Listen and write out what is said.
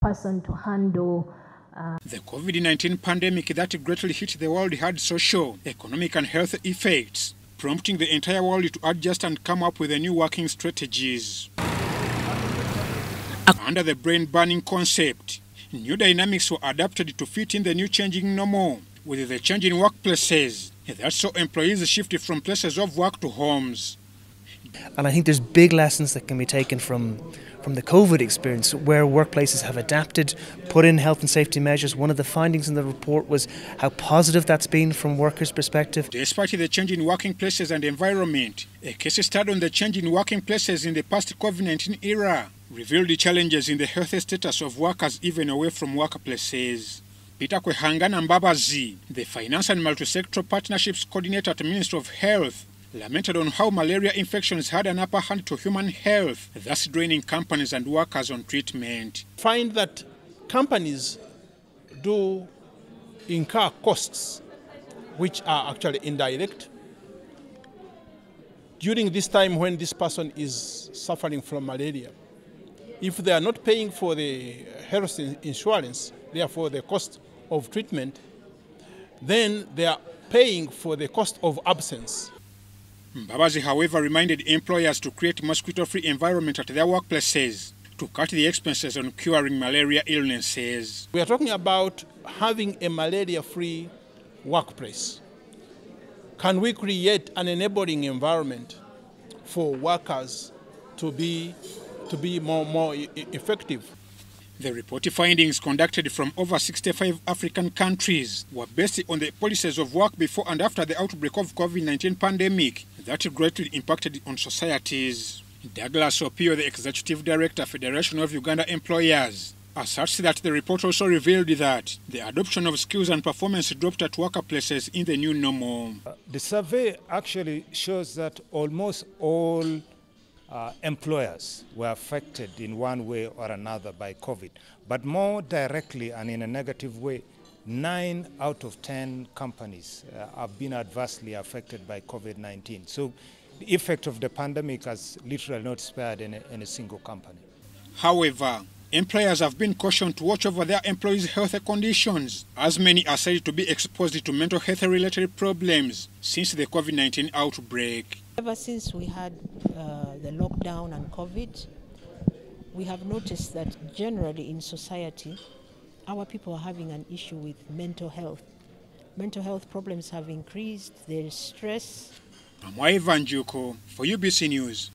person to handle. The COVID-19 pandemic that greatly hit the world had social, economic and health effects, prompting the entire world to adjust and come up with new working strategies. Under the brain-burning concept, new dynamics were adapted to fit in the new changing normal, with the change in workplaces that saw employees shift from places of work to homes. And I think there's big lessons that can be taken from the COVID experience, where workplaces have adapted, put in health and safety measures. One of the findings in the report was how positive that's been from workers' perspective. Despite the change in working places and environment, a case study on the change in working places in the post-COVID-19 era revealed the challenges in the health status of workers even away from workplaces. Peter Kwehangana Mbabazi, the Finance and Multi-Sectoral Partnerships Coordinator at the Ministry of Health, lamented on how malaria infections had an upper hand to human health, thus draining companies and workers on treatment. Find that companies do incur costs which are actually indirect. During this time when this person is suffering from malaria, if they are not paying for the health insurance, therefore the cost of treatment, then they are paying for the cost of absence. Mbabazi, however, reminded employers to create mosquito-free environment at their workplaces to cut the expenses on curing malaria illnesses. We are talking about having a malaria-free workplace. Can we create an enabling environment for workers to be more effective? The report findings, conducted from over 65 African countries, were based on the policies of work before and after the outbreak of COVID-19 pandemic that greatly impacted on societies. Douglas Opio, the Executive Director, Federation of Uganda Employers, asserts that the report also revealed that the adoption of skills and performance dropped at workplaces in the new normal. The survey actually shows that almost all employers were affected in one way or another by COVID, but more directly and in a negative way, 9 out of 10 companies have been adversely affected by COVID-19. So the effect of the pandemic has literally not spared any single company. However, employers have been cautioned to watch over their employees' health conditions, as many are said to be exposed to mental health-related problems since the COVID-19 outbreak. Ever since we had the lockdown and COVID, we have noticed that generally in society, our people are having an issue with mental health. Mental health problems have increased, there is stress. I'm Ivan Juko for UBC News.